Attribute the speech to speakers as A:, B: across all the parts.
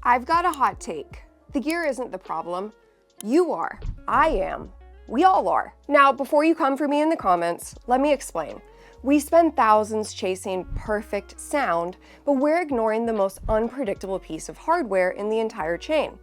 A: I've got a hot take. The gear isn't the problem. You are. I am. We all are. Now, before you come for me in the comments, let me explain. We spend thousands chasing perfect sound, but we're ignoring the most unpredictable piece of hardware in the entire chain: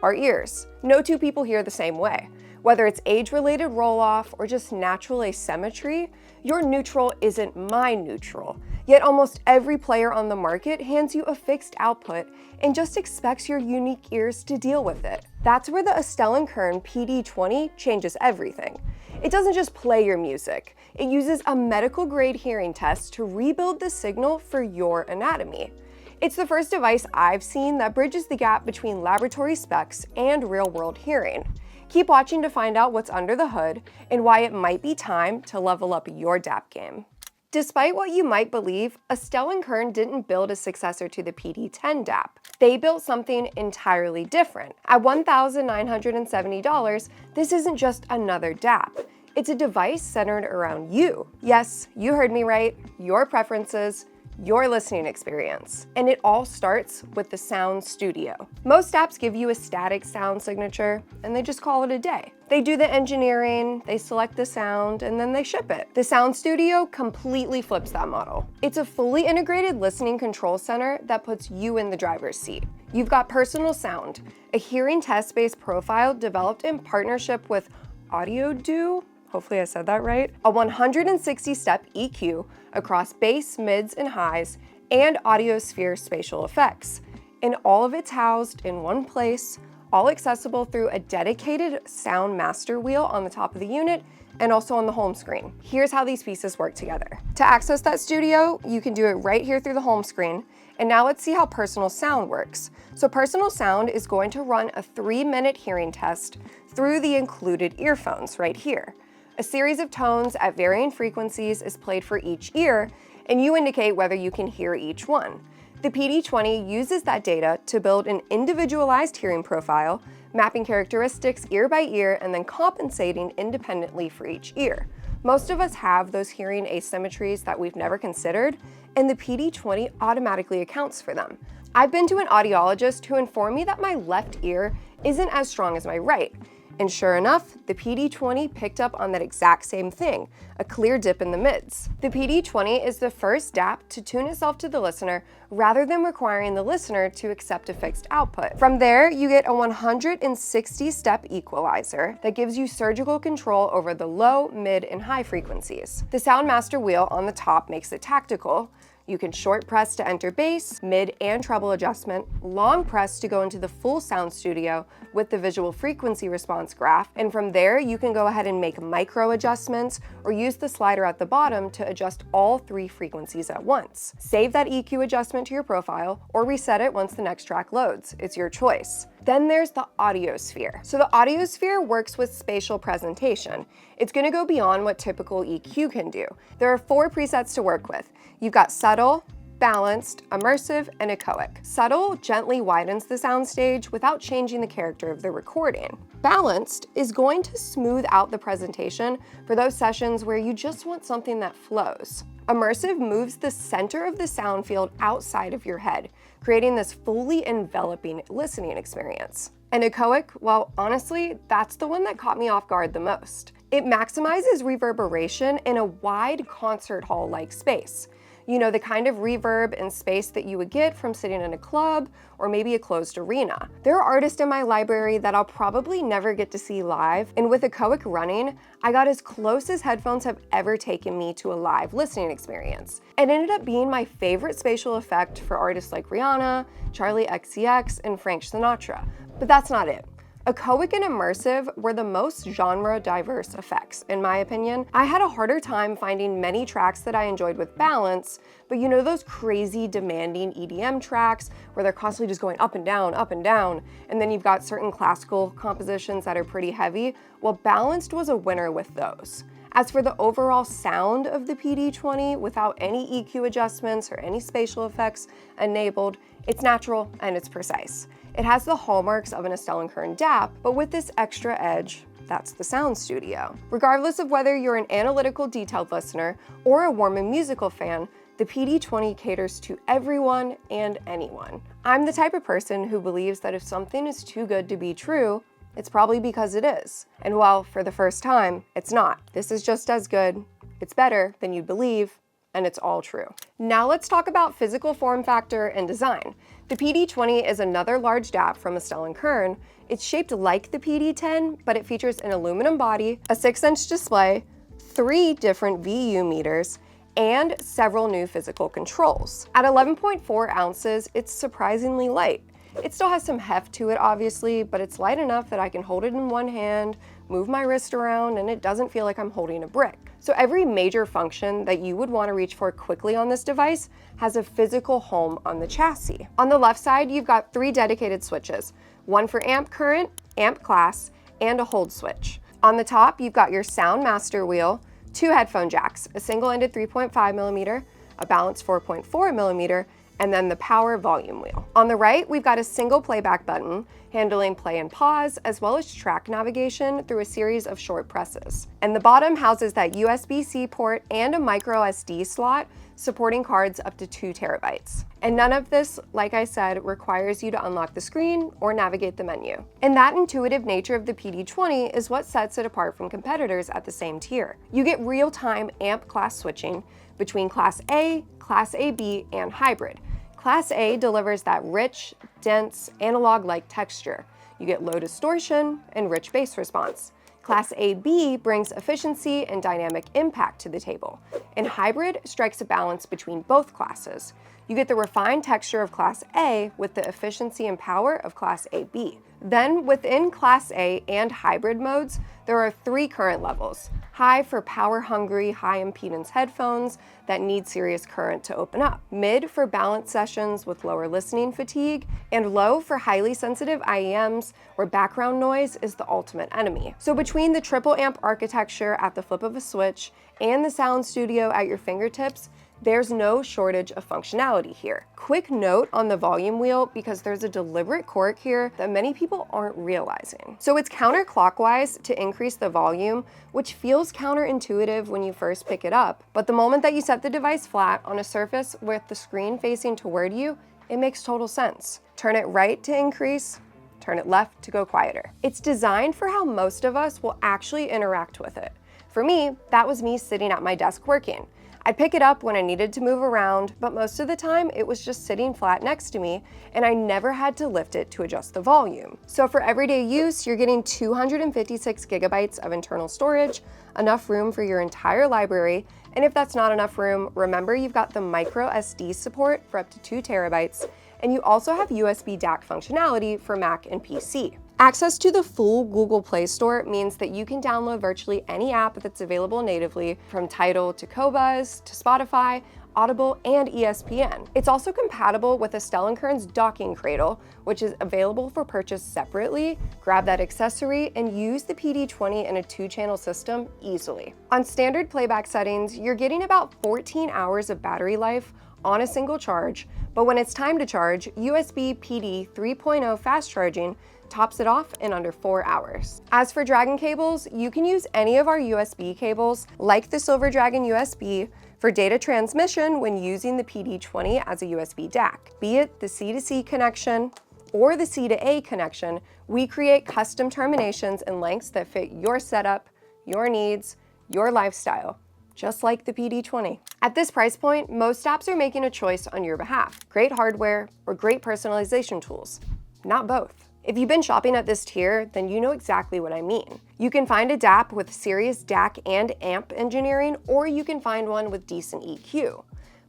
A: our ears. No two people hear the same way. Whether it's age-related roll-off or just natural asymmetry, your neutral isn't my neutral. Yet almost every player on the market hands you a fixed output and just expects your unique ears to deal with it. That's where the Astell&Kern PD20 changes everything. It doesn't just play your music. It uses a medical-grade hearing test to rebuild the signal for your anatomy. It's the first device I've seen that bridges the gap between laboratory specs and real-world hearing. Keep watching to find out what's under the hood and why it might be time to level up your DAP game. Despite what you might believe, Astell&Kern didn't build a successor to the PD10 DAP. They built something entirely different. At $1,970, this isn't just another DAP. It's a device centered around you. Yes, you heard me right, your preferences, your listening experience. And it all starts with the Sound Studio. Most apps give you a static sound signature and they just call it a day. They do the engineering, they select the sound, and then they ship it. The Sound Studio completely flips that model. It's a fully integrated listening control center that puts you in the driver's seat. You've got personal sound, a hearing test-based profile developed in partnership with Audiophile, hopefully I said that right, a 160-step EQ across bass, mids, and highs, and audiosphere spatial effects. And all of it's housed in one place, all accessible through a dedicated sound master wheel on the top of the unit and also on the home screen. Here's how these pieces work together. To access that studio, you can do it right here through the home screen. And now let's see how personal sound works. So personal sound is going to run a 3-minute hearing test through the included earphones right here. A series of tones at varying frequencies is played for each ear, and you indicate whether you can hear each one. The PD20 uses that data to build an individualized hearing profile, mapping characteristics ear by ear and then compensating independently for each ear. Most of us have those hearing asymmetries that we've never considered, and the PD20 automatically accounts for them. I've been to an audiologist who informed me that my left ear isn't as strong as my right. And sure enough, the PD20 picked up on that exact same thing, a clear dip in the mids. The PD20 is the first DAP to tune itself to the listener rather than requiring the listener to accept a fixed output. From there, you get a 160-step equalizer that gives you surgical control over the low, mid, and high frequencies. The Sound Master wheel on the top makes it tactical. You can short press to enter bass, mid, and treble adjustment, long press to go into the full Sound Studio with the visual frequency response graph, and from there you can go ahead and make micro adjustments or use the slider at the bottom to adjust all 3 frequencies at once. Save that EQ adjustment to your profile or reset it once the next track loads. It's your choice. Then there's the audiosphere. So the audiosphere works with spatial presentation. It's going to go beyond what typical EQ can do. There are 4 presets to work with. You've got subtle, balanced, immersive, and echoic. Subtle gently widens the soundstage without changing the character of the recording. Balanced is going to smooth out the presentation for those sessions where you just want something that flows. Immersive moves the center of the sound field outside of your head, creating this fully enveloping listening experience. And echoic, well, honestly, that's the one that caught me off guard the most. It maximizes reverberation in a wide concert hall-like space. You know, the kind of reverb and space that you would get from sitting in a club or maybe a closed arena. There are artists in my library that I'll probably never get to see live, and with echoic running, I got as close as headphones have ever taken me to a live listening experience. It ended up being my favorite spatial effect for artists like Rihanna, Charli XCX, and Frank Sinatra. But that's not it. Echoic and immersive were the most genre-diverse effects, in my opinion. I had a harder time finding many tracks that I enjoyed with balance, but you know those crazy demanding EDM tracks where they're constantly just going up and down, and then you've got certain classical compositions that are pretty heavy? Well, balanced was a winner with those. As for the overall sound of the PD20, without any EQ adjustments or any spatial effects enabled, it's natural and it's precise. It has the hallmarks of an Astell&Kern DAP, but with this extra edge, that's the Sound Studio. Regardless of whether you're an analytical detailed listener or a warm and musical fan, the PD20 caters to everyone and anyone. I'm the type of person who believes that if something is too good to be true, it's probably because it is. And while for the first time, it's not. This is just as good, it's better than you'd believe, and it's all true. Now let's talk about physical form factor and design. The PD20 is another large DAP from Astell&Kern. It's shaped like the PD10, but it features an aluminum body, a 6-inch display, 3 different VU meters, and several new physical controls. At 11.4 ounces, it's surprisingly light. It still has some heft to it, obviously, but it's light enough that I can hold it in one hand, move my wrist around, and it doesn't feel like I'm holding a brick. So every major function that you would want to reach for quickly on this device has a physical home on the chassis. On the left side, you've got 3 dedicated switches, one for amp current, amp class, and a hold switch. On the top, you've got your sound master wheel, 2 headphone jacks, a single-ended 3.5mm, a balanced 4.4mm, and then the power volume wheel. On the right, we've got a single playback button, handling play and pause, as well as track navigation through a series of short presses. And the bottom houses that USB-C port and a micro SD slot, supporting cards up to 2 terabytes. And none of this, like I said, requires you to unlock the screen or navigate the menu. And that intuitive nature of the PD20 is what sets it apart from competitors at the same tier. You get real-time amp class switching between Class A, Class AB, and Hybrid. Class A delivers that rich, dense, analog-like texture. You get low distortion and rich bass response. Class AB brings efficiency and dynamic impact to the table, and Hybrid strikes a balance between both classes. You get the refined texture of Class A with the efficiency and power of Class AB. Then within Class A and Hybrid modes, there are 3 current levels. High for power-hungry, high-impedance headphones that need serious current to open up. Mid for balanced sessions with lower listening fatigue, and low for highly sensitive IEMs where background noise is the ultimate enemy. So between the triple amp architecture at the flip of a switch and the sound studio at your fingertips, there's no shortage of functionality here. Quick note on the volume wheel, because there's a deliberate quirk here that many people aren't realizing. So it's counterclockwise to increase the volume, which feels counterintuitive when you first pick it up, but the moment that you set the device flat on a surface with the screen facing toward you, it makes total sense. Turn it right to increase, turn it left to go quieter. It's designed for how most of us will actually interact with it. For me, that was me sitting at my desk working. I'd pick it up when I needed to move around, but most of the time it was just sitting flat next to me, and I never had to lift it to adjust the volume. So for everyday use, you're getting 256 gigabytes of internal storage, enough room for your entire library, and if that's not enough room, remember you've got the micro SD support for up to 2 terabytes, and you also have USB DAC functionality for Mac and PC. Access to the full Google Play Store means that you can download virtually any app that's available natively, from Tidal to Qobuz to Spotify, Audible, and ESPN. It's also compatible with Astell&Kern's docking cradle, which is available for purchase separately. Grab that accessory and use the PD20 in a 2-channel system easily. On standard playback settings, you're getting about 14 hours of battery life on a single charge, but when it's time to charge, USB PD 3.0 fast charging tops it off in under 4 hours. As for Dragon cables, you can use any of our USB cables, like the Silver Dragon USB, for data transmission when using the PD20 as a USB DAC. Be it the C2C connection or the C to A connection, we create custom terminations and lengths that fit your setup, your needs, your lifestyle, just like the PD20. At this price point, most apps are making a choice on your behalf. Great hardware or great personalization tools. Not both. If you've been shopping at this tier, then you know exactly what I mean. You can find a DAP with serious DAC and amp engineering, or you can find one with decent EQ.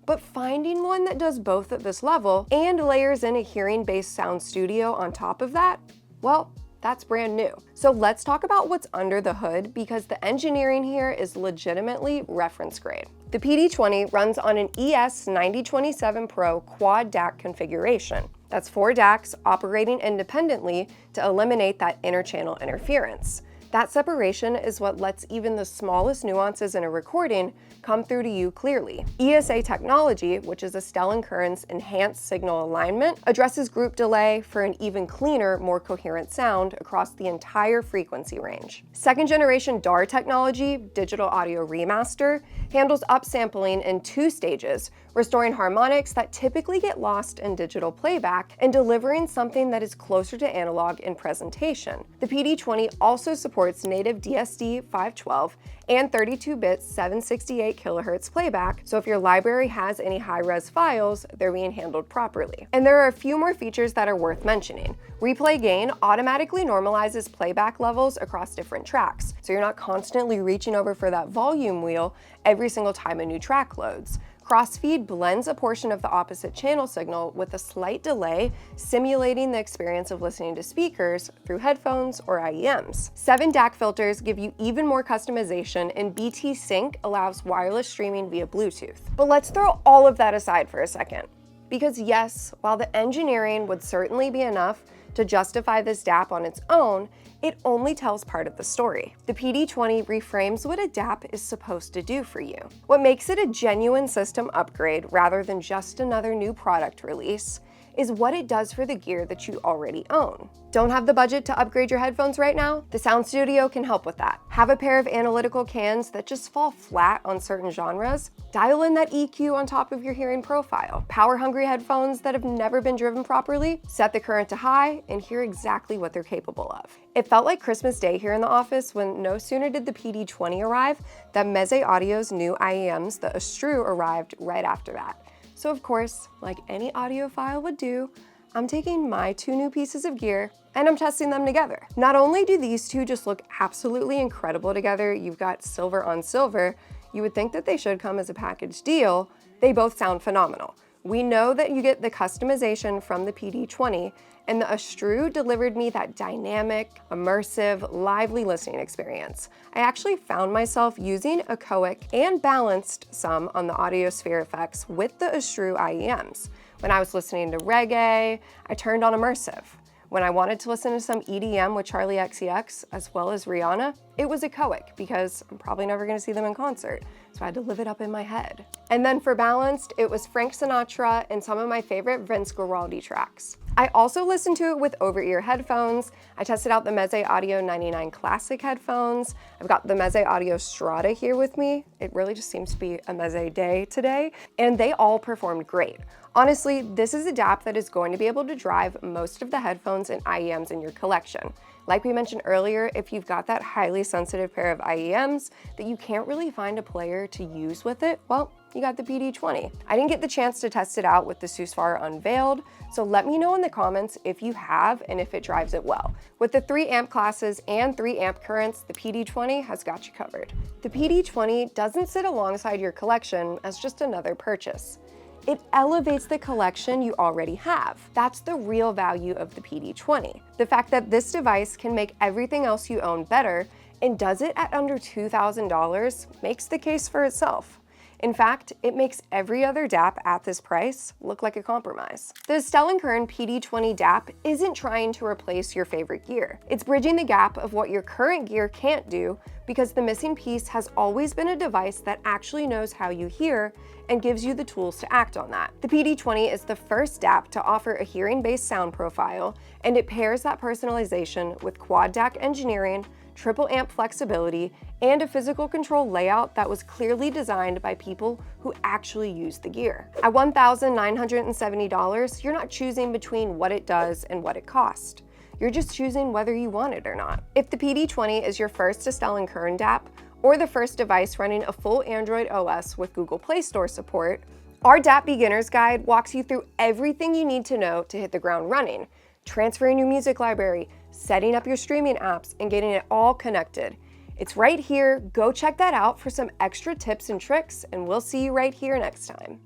A: But finding one that does both at this level and layers in a hearing-based sound studio on top of that, well, that's brand new. So let's talk about what's under the hood, because the engineering here is legitimately reference grade. The PD20 runs on an ES9027 Pro Quad-DAC configuration. That's 4 DACs operating independently to eliminate that interchannel interference. That separation is what lets even the smallest nuances in a recording come through to you clearly. ESA technology, which is Astell&Kern's enhanced signal alignment, addresses group delay for an even cleaner, more coherent sound across the entire frequency range. Second generation DAR technology, digital audio remaster, handles upsampling in 2 stages, restoring harmonics that typically get lost in digital playback and delivering something that is closer to analog in presentation. The PD20 also supports native DSD 512 and 32-bit 768 kHz playback, so if your library has any high-res files, they're being handled properly. And there are a few more features that are worth mentioning. Replay gain automatically normalizes playback levels across different tracks, so you're not constantly reaching over for that volume wheel every single time a new track loads. Crossfeed blends a portion of the opposite channel signal with a slight delay, simulating the experience of listening to speakers through headphones or IEMs. 7 DAC filters give you even more customization, and BT Sync allows wireless streaming via Bluetooth. But let's throw all of that aside for a second. Because yes, while the engineering would certainly be enough to justify this DAP on its own, it only tells part of the story. The PD20 reframes what a DAP is supposed to do for you. What makes it a genuine system upgrade rather than just another new product release is what it does for the gear that you already own. Don't have the budget to upgrade your headphones right now? The Sound Studio can help with that. Have a pair of analytical cans that just fall flat on certain genres? Dial in that EQ on top of your hearing profile. Power-hungry headphones that have never been driven properly? Set the current to high and hear exactly what they're capable of. It felt like Christmas Day here in the office when no sooner did the PD20 arrive than Meze Audio's new IEMs, the Astell, arrived right after that. So of course, like any audiophile would do, I'm taking my 2 new pieces of gear and I'm testing them together. Not only do these two just look absolutely incredible together, you've got silver on silver, you would think that they should come as a package deal, they both sound phenomenal. We know that you get the customization from the PD20, and the Astell delivered me that dynamic, immersive, lively listening experience. I actually found myself using echoic and balanced some on the Audiosphere effects with the Astell IEMs. When I was listening to reggae, I turned on immersive. When I wanted to listen to some EDM with Charlie XCX as well as Rihanna, it was echoic because I'm probably never gonna see them in concert, so I had to live it up in my head. And then for balanced, it was Frank Sinatra and some of my favorite Vince Guaraldi tracks. I also listened to it with over-ear headphones. I tested out the Meze Audio 99 Classic headphones. I've got the Meze Audio Strata here with me. It really just seems to be a Meze day today, and they all performed great. Honestly, this is a DAP that is going to be able to drive most of the headphones and IEMs in your collection. Like we mentioned earlier, if you've got that highly sensitive pair of IEMs that you can't really find a player to use with it, well, you got the PD20. I didn't get the chance to test it out with the Susvara Unveiled, so let me know in the comments if you have and if it drives it well. With the 3 amp classes and 3 amp currents, the PD20 has got you covered. The PD20 doesn't sit alongside your collection as just another purchase. It elevates the collection you already have. That's the real value of the PD20. The fact that this device can make everything else you own better and does it at under $2,000 makes the case for itself. In fact, it makes every other DAP at this price look like a compromise. The Astell&Kern PD20 DAP isn't trying to replace your favorite gear. It's bridging the gap of what your current gear can't do because the missing piece has always been a device that actually knows how you hear and gives you the tools to act on that. The PD20 is the first DAP to offer a hearing-based sound profile, and it pairs that personalization with Quad-DAC engineering, triple amp flexibility, and a physical control layout that was clearly designed by people who actually use the gear. At $1,970, you're not choosing between what it does and what it costs. You're just choosing whether you want it or not. If the PD20 is your first Astell&Kern DAP, or the first device running a full Android OS with Google Play Store support, our DAP Beginner's Guide walks you through everything you need to know to hit the ground running, transferring your music library, setting up your streaming apps, and getting it all connected. It's right here. Go check that out for some extra tips and tricks, and we'll see you right here next time.